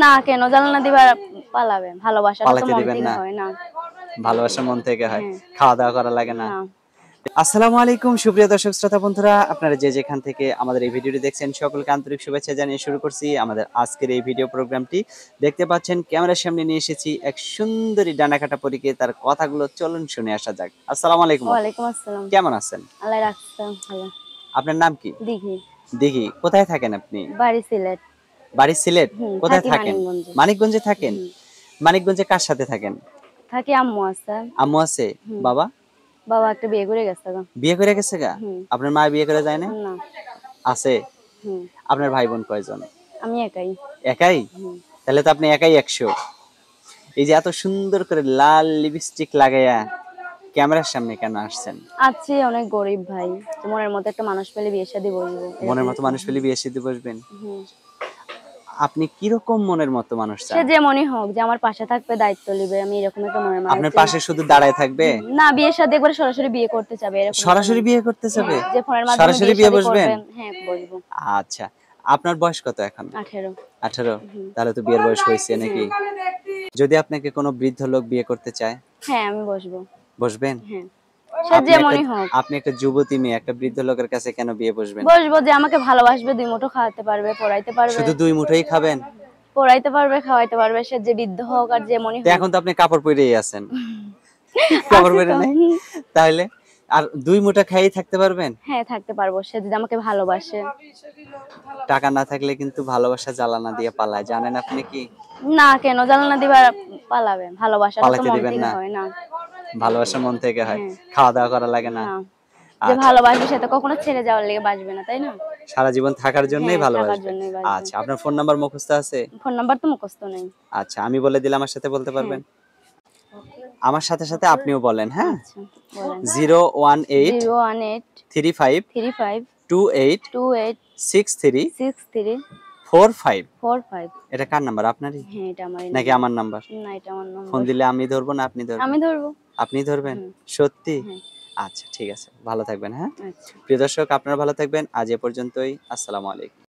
না কেন জানালা দিবা পালাবে, ভালোবাসাটা তো পালাতে মন দিবেন থেকে না? হয় না। ভালোবাসা মন থেকে হয়, হ্যাঁ। খাওয়া দাওয়া করা লাগে না। না। আসসালামু আলাইকুম সুপ্রিয় দর্শক শ্রোতা বন্ধুরা, আপনারা যে যেখান থেকে আমাদের এই ভিডিওটি দেখছেন সকলকে আন্তরিক শুভেচ্ছা জানিয়ে শুরু করছি আমাদের আজকের এই ভিডিও প্রোগ্রামটি। দেখতে পাচ্ছেন ক্যামেরার সামনে নিয়ে এসেছি এক সুন্দরী ডানাকাটা পরীকে, তার কথাগুলো চলুন শুনে আসা যাক। আসসালামু আলাইকুম। ওয়ালাইকুম আসসালাম। কেমন আছেন? আল্লাহ রাখছে ভালো। আপনার নাম কি? দিঘি। দিঘি। কোথায় থাকেন আপনি? বাড়ি সিলেট। বাড়ি সিলেট। কোথায় থাকি থাকেন? মানিকগঞ্জে। মানিকগঞ্জে থাকেন। হুম। মানিকগঞ্জে কার সাথে থাকেন? থাকি আম্মু আছে। আম্মু আছে? হুম। বাবা? বাবা একটা বিয়ে করে গেছে গা। বিয়ে করে গেছে গা? হুম। আপনার মা বিয়ে করে যায় না? না। আছে? হুম। আপনার ভাই বোন কয়জন? আমি একাই। একাই? হুম। তাহলে তো আপনি একাই 100। এই যে এত সুন্দর করে লাল লিপস্টিক লাগাইয়া ক্যামেরার সামনে কেন আসছেন? আছি অনেক গরিব ভাই। তো মনের মতো একটা মানুষ পেলে বিয়ে শাদী বসবো। মনের এরকম মতো মানুষ পেলে বিয়ে শাদী বসবেন? হুম। আপনি কিরকম মনের মতো মানুষ সে চান? যেমনই হোক, যে আমার পাশে থাকবে, দায়িত্ব নিবে, আমি এরকম একটা মনের মানুষ আপনার চাই। পাশে শুধু দাঁড়ায় থাকবে? না, বিয়ের সাথে একবার সরাসরি বিয়ে করতে চাবে এরকম একটা সরাসরি মানুষ। বিয়ে করতে চাবে? যে ফোনের মাধ্যমে সরাসরি বিয়ে বিয়ে শাদী বসবেন? করবেন, হ্যাঁ বসবো। আচ্ছা। আপনার বয়স কত এখন? 18। 18? হুম। তাহলে তো বিয়ের বয়স হয়েছে নাকি? হ্যাঁ। যদি আপনাকে কোনো বৃদ্ধ লোক বিয়ে করতে চায়, হ্যাঁ আমি বসবো। বসবেন? হ্যাঁ। সে আপনি একটা যেমনই হোক। আপনি একটা যুবতী মেয়ে, একটা বৃদ্ধ লোকের কাছে কেন বিয়ে বসবেন? বসবো, যে আমাকে ভালোবাসবে, দুই মুঠো খাওয়াতে পারবে, পড়াইতে পারবে। শুধু 2 মুঠোই খাবেন? পড়াইতে পারবে, খাওয়াইতে পারবে, সে যে বৃদ্ধ হোক আর যেমনই তো হোক। এখন তো আপনি কাপড় পরেই আছেন। কাপড় আছে পরে তো। নাই? তাহলে আর 2 মুঠা খেয়েই থাকতে পারবেন? হ্যাঁ থাকতে পারবো, সে যদি আমাকে ভালোবাসে। টাকা না থাকলে কিন্তু ভালোবাসা জ্বালানা দিয়ে পালায়, জানেন আপনি কি? না কেন জানালা দিবা পালাবে, ভালোবাসাটা তো পালাতে মন দিবেন থেকে না? হয় না। ভালোবাসা মন থেকে হয়, হ্যাঁ। খাওয়া দাওয়া করা লাগে না? না। যে আচ্ছা, ভালোবাসবে সে তো কখনো ছেড়ে যাওয়ার লেগে বাসবে না, তাই না? সারা জীবন থাকার জন্যই হ্যাঁ থাকার ভালোবাসবে। জন্যই বাসবে। আচ্ছা, আপনার ফোন নাম্বার মুখস্থ আছে? ফোন নাম্বার তো মুখস্থ নেই। আচ্ছা, আমি বলে দিলে আমার সাথে বলতে হ্যাঁ। পারবেন? আমার সাথে, সাথে আপনিও বলেন, হ্যাঁ? আচ্ছা বলেন। 018 018 35 35 28 28 63 63 45। 45। এটা কার নাম্বার? আপনারই? হ্যাঁ এটা আমারই নাকি নাম্বার। আমার নাম্বার? না এটা আমার ফোন নাম্বার। দিলে আমি ধরবো না আপনি ধরবেন? আমি ধরবো। আপনিই ধরবেন? হুম। সত্যি? হ্যাঁ। আচ্ছা ঠিক আছে। ভালো থাকবেন, হ্যাঁ? আচ্ছা। প্রিয় দর্শক আপনারা ভালো থাকবেন। আজ এ পর্যন্তই। আসসালামু আলাইকুম।